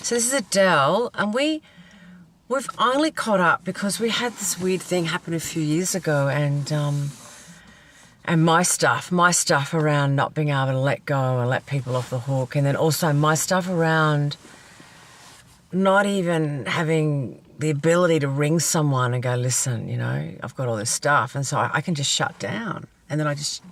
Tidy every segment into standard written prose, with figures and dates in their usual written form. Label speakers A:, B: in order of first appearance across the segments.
A: So this is Adelle, and we've only caught up because we had this weird thing happen a few years ago, and my stuff around not being able to let go and let people off the hook, and then also my stuff around not even having the ability to ring someone and go, listen, I've got all this stuff, and so I can just shut down, and then I just.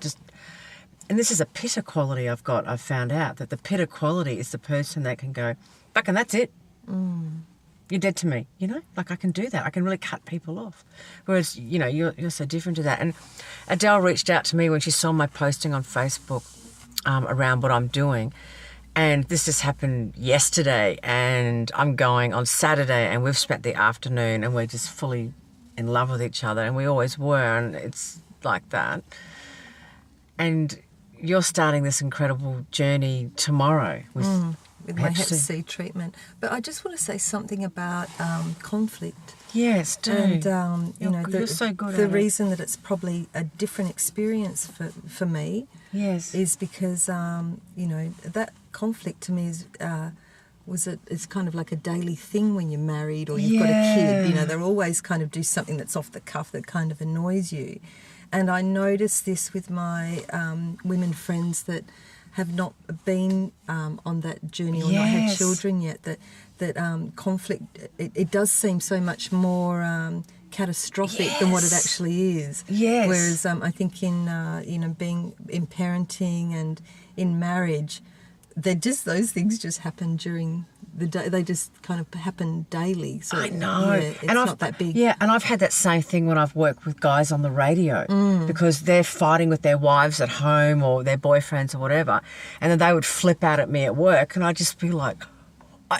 A: And this is a pitter quality I've found out, that the pitter quality is the person that can go, fuck, and that's it. You're dead to me, Like, I can do that. I can really cut people off. Whereas, you're so different to that. And Adelle reached out to me when she saw my posting on Facebook around what I'm doing. And this just happened yesterday, and I'm going on Saturday, and we've spent the afternoon, and we're just fully in love with each other, and we always were, and it's like that. And you're starting this incredible journey tomorrow with
B: my Hep C treatment. But I just want to say something about conflict.
A: Yes, do.
B: And,
A: you're so good at
B: the reason that it's probably a different experience for me is because, that conflict to me it's kind of like a daily thing when you're married or you've got a kid. They're always kind of do something that's off the cuff that kind of annoys you. And I notice this with my women friends that have not been on that journey or not had children yet, that conflict, it does seem so much more catastrophic than what it actually is.
A: Yes.
B: Whereas I think in parenting and in marriage, those things just happen during the day. They just kind of happen daily. So
A: I know.
B: It's not that big.
A: Yeah, and I've had that same thing when I've worked with guys on the radio because they're fighting with their wives at home or their boyfriends or whatever, and then they would flip out at me at work, and I'd just be like,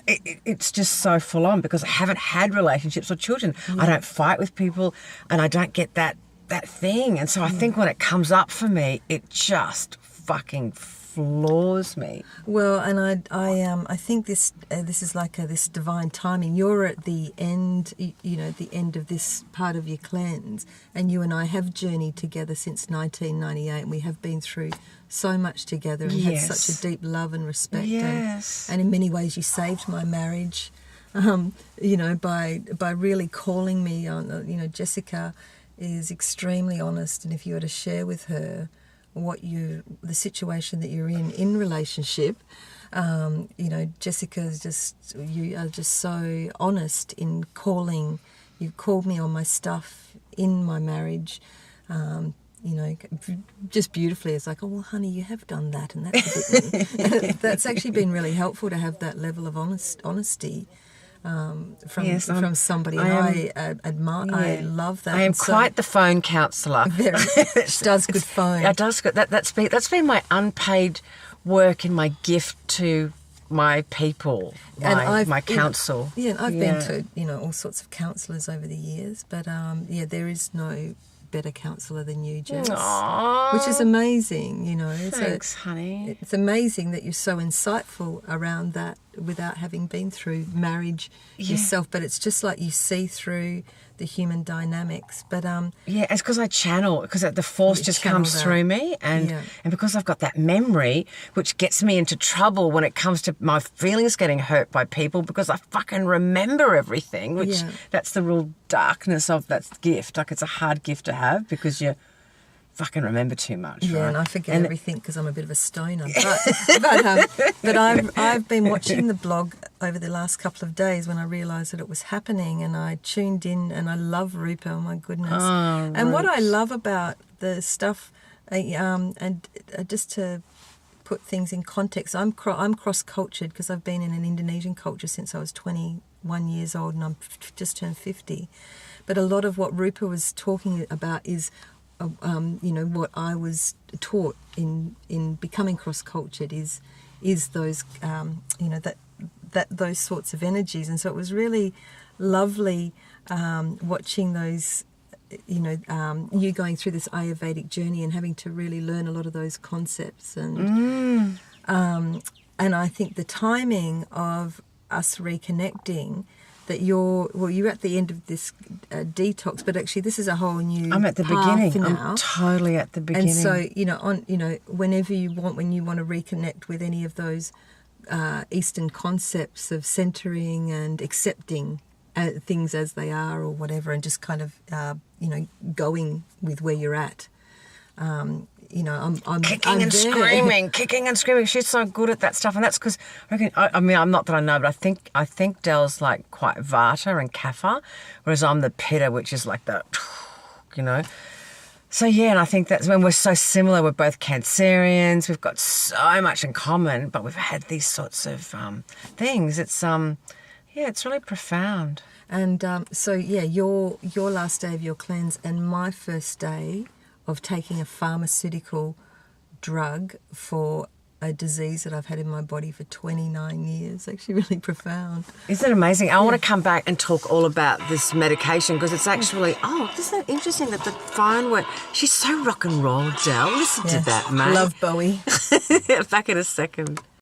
A: it's just so full on because I haven't had relationships or children. I don't fight with people, and I don't get that thing. And so I think when it comes up for me, it just fucking floors me.
B: Well, and I think this is like this divine timing. You're at the end, the end of this part of your cleanse, and you and I have journeyed together since 1998, and we have been through so much together and had such a deep love and respect.
A: Yes.
B: And in many ways, you saved my marriage. By really calling me on. Jessica is extremely honest, and if you were to share with her the situation that you're in relationship, Jessica you are just so honest in calling. You've called me on my stuff in my marriage, just beautifully. It's like, oh, well, honey, you have done that, and that's a bit. That's actually been really helpful to have that level of honesty. From somebody, I admire. I love that.
A: I am quite the phone counsellor.
B: She does good phone.
A: It does good. That's been my unpaid work and my gift to my people, my counsel.
B: And I've been to all sorts of counsellors over the years, but there is no better counsellor than you, Jess.
A: Aww.
B: Which is amazing.
A: Thanks, honey.
B: It's amazing that you're so insightful around that without having been through marriage yourself. But it's just like you see through the human dynamics. But
A: it's because I channel, because the force just comes through me, and because I've got that memory, which gets me into trouble when it comes to my feelings getting hurt by people, because I fucking remember everything, which that's the real darkness of that gift. Like, it's a hard gift to have because you fucking remember too much.
B: Yeah,
A: right?
B: and I forget everything because I'm a bit of a stoner. But I've been watching the blog over the last couple of days when I realised that it was happening, and I tuned in, and I love Rupa. Oh my goodness! And what I love about the stuff, and just to put things in context, I'm cross-cultured because I've been in an Indonesian culture since I was 21 years old, and I'm just turned 50. But a lot of what Rupa was talking about is what I was taught in becoming cross-cultured is those those sorts of energies. And so it was really lovely watching those, you going through this Ayurvedic journey and having to really learn a lot of those concepts. And I think the timing of us reconnecting, that you're at the end of this detox, but actually this is a whole new
A: I'm at the beginning. Now. I'm totally at the beginning.
B: And so, whenever you want, when you want to reconnect with any of those Eastern concepts of centering and accepting things as they are or whatever, and just kind of, going with where you're at. I'm
A: kicking and screaming. She's so good at that stuff, and that's because I'm not that I know, but I think Delle's like quite Vata and Kapha, whereas I'm the Pitta, which is like the, So yeah, and I think that's when we're so similar. We're both Cancerians. We've got so much in common, but we've had these sorts of things. It's it's really profound.
B: And your last day of your cleanse and my first day of taking a pharmaceutical drug for a disease that I've had in my body for 29 years. Actually really profound.
A: Isn't it amazing? I want to come back and talk all about this medication because it's actually, isn't that interesting that the phone went, she's so rock and roll, Del. Listen to that, mate.
B: Love Bowie.
A: Back in a second.